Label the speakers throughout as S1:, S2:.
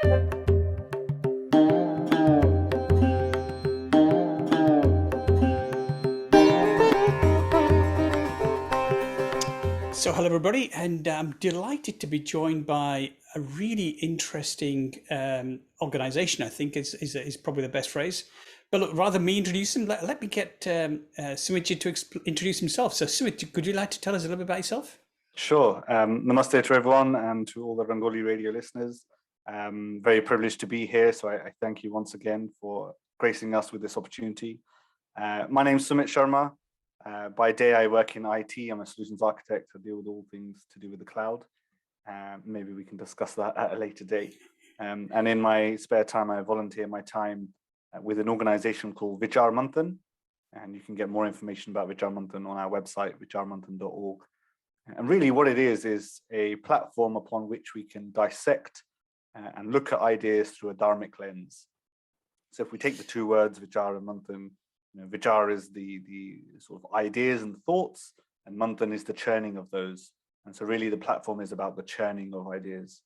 S1: So hello everybody, and I'm delighted to be joined by a really interesting organization, I think is probably the best phrase. But look, rather than me introduce him, let me get Sumit to introduce himself. So Sumit, could you like to tell us a little bit about yourself?
S2: Sure. Namaste to everyone and to all the Rangoli radio listeners. Very privileged to be here. So I thank you once again for gracing us with this opportunity. My name is Sumit Sharma. By day, I work in IT. I'm a solutions architect. I deal with all things to do with the cloud. Maybe we can discuss that at a later date. And in my spare time, I volunteer my time with an organization called Vichaar Manthan. And you can get more information about Vichaar Manthan on our website, vichaarmanthan.org. And really what it is a platform upon which we can dissect and look at ideas through a dharmic lens. So if we take the two words, Vichar and Manthan, Vichar is the sort of ideas and thoughts, and Manthan is the churning of those. And so really the platform is about the churning of ideas.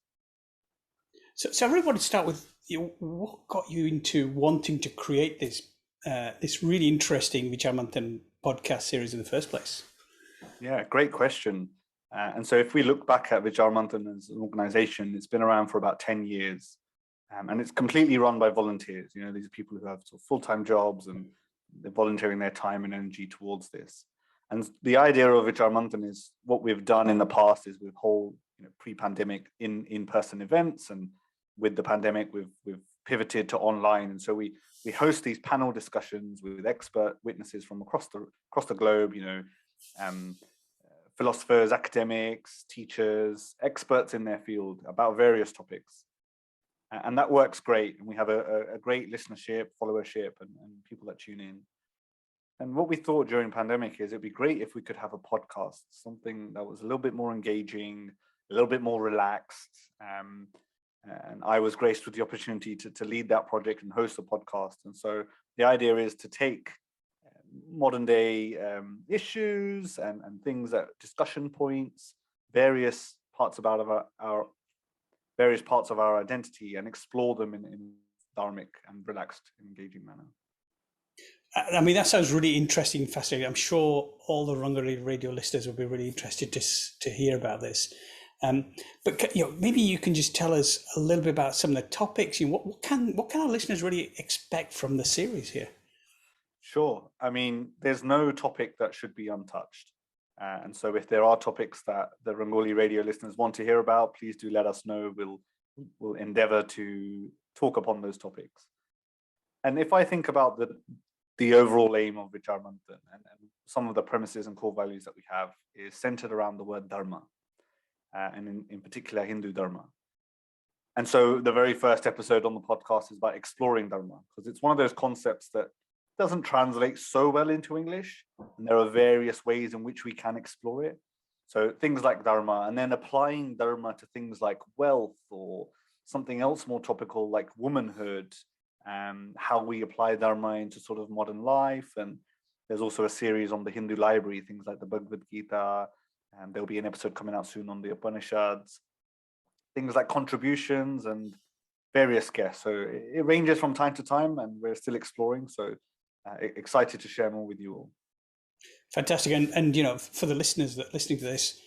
S1: So I really want to start with what got you into wanting to create this really interesting Vichaar Manthan podcast series in the first place?
S2: Yeah, great question. And so if we look back at Vichaar Manthan as an organization, it's been around for about 10 years. And it's completely run by volunteers. These are people who have sort of full-time jobs and they're volunteering their time and energy towards this. And the idea of Vichaar Manthan is what we've done in the past is we've whole pre-pandemic in-person events, and with the pandemic we've pivoted to online. And so we host these panel discussions with expert witnesses from across the globe, philosophers, academics, teachers, experts in their field about various topics. And that works great. And we have a great listenership, followership, and people that tune in. And what we thought during pandemic is it'd be great if we could have a podcast, something that was a little bit more engaging, a little bit more relaxed. And I was graced with the opportunity to lead that project and host a podcast. And so the idea is to take modern day issues and things that discussion points, various parts about various parts of our identity, and explore them in dharmic and relaxed, engaging manner.
S1: I mean, that sounds really interesting and fascinating. I'm sure all the Rangoli radio listeners will be really interested to hear about this. But maybe you can just tell us a little bit about some of the topics. What can our listeners really expect from the series here?
S2: Sure. I mean, there's no topic that should be untouched. And so if there are topics that the Rangoli radio listeners want to hear about, please do let us know. We'll endeavor to talk upon those topics. And if I think about the overall aim of Vichaar Manthan and some of the premises and core values that we have is centered around the word dharma, and in particular Hindu dharma. And so the very first episode on the podcast is about exploring dharma, because it's one of those concepts that doesn't translate so well into English, and there are various ways in which we can explore it. So things like dharma, and then applying dharma to things like wealth or something else more topical like womanhood, how we apply dharma into sort of modern life. And there's also a series on the Hindu library, things like the Bhagavad Gita, and there'll be an episode coming out soon on the Upanishads, things like contributions and various guests. So it ranges from time to time, and we're still exploring. So excited to share more with you all.
S1: Fantastic. And for the listeners that listening to this,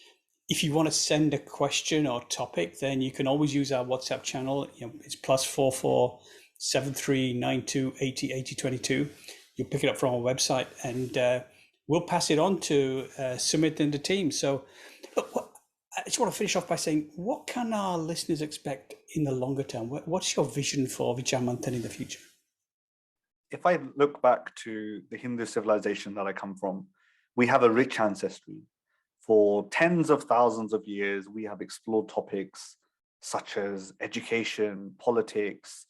S1: if you want to send a question or topic, then you can always use our WhatsApp channel. It's +44 7392 80 80 22. You'll pick it up from our website, and we'll pass it on to Sumit and the team. So I just want to finish off by saying, what can our listeners expect in the longer term? What's your vision for Vichaar Manthan in the future?
S2: If I look back to the Hindu civilization that I come from, we have a rich ancestry. For tens of thousands of years, we have explored topics such as education, politics,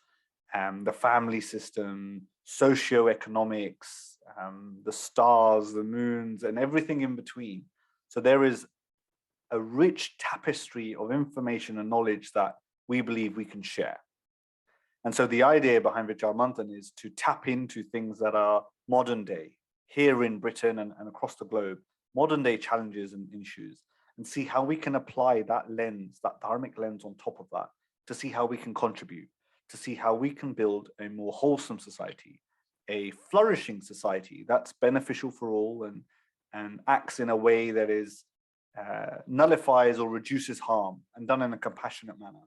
S2: the family system, socioeconomics, the stars, the moons, and everything in between. So there is a rich tapestry of information and knowledge that we believe we can share. And so the idea behind Vichaar Manthan is to tap into things that are modern day, here in Britain and across the globe, modern day challenges and issues, and see how we can apply that lens, that dharmic lens on top of that, to see how we can contribute, to see how we can build a more wholesome society, a flourishing society that's beneficial for all and acts in a way that is nullifies or reduces harm and done in a compassionate manner.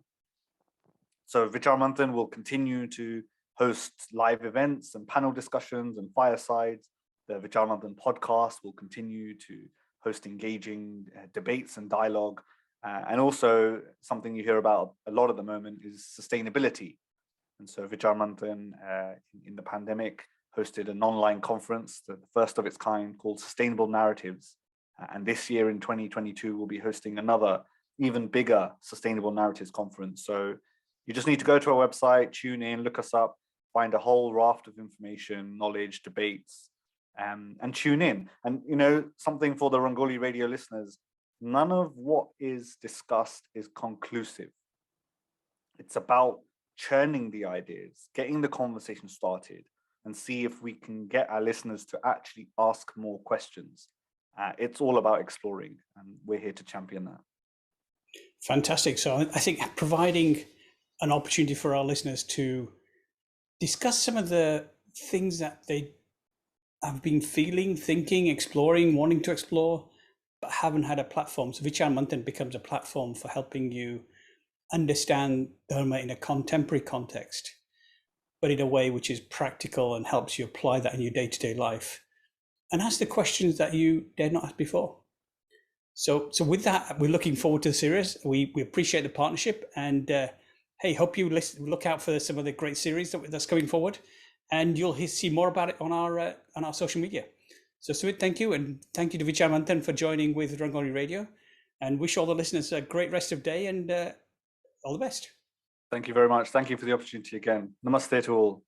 S2: So Vichaar Manthan will continue to host live events and panel discussions and firesides. The Vichaar Manthan podcast will continue to host engaging debates and dialogue. And also something you hear about a lot at the moment is sustainability. And so Vichaar Manthan in the pandemic hosted an online conference, the first of its kind, called Sustainable Narratives. And this year in 2022, we'll be hosting another even bigger Sustainable Narratives conference. So you just need to go to our website, tune in, look us up, find a whole raft of information, knowledge, debates, and tune in. And, you know, something for the Rangoli radio listeners, none of what is discussed is conclusive. It's about churning the ideas, getting the conversation started, and see if we can get our listeners to actually ask more questions. It's all about exploring, and we're here to champion that.
S1: Fantastic. So I think providing an opportunity for our listeners to discuss some of the things that they have been feeling, thinking, exploring, wanting to explore, but haven't had a platform. So Vichaar Manthan becomes a platform for helping you understand Dharma in a contemporary context, but in a way which is practical and helps you apply that in your day-to-day life and ask the questions that you dared not ask before. So with that, we're looking forward to the series. We appreciate the partnership, and hey, hope you look out for some of the great series that's coming forward, and you'll see more about it on our social media. So Sumit, thank you, and thank you to Vichaar Manthan for joining with Rangoli Radio, and wish all the listeners a great rest of day and all the best.
S2: Thank you very much. Thank you for the opportunity again. Namaste to all.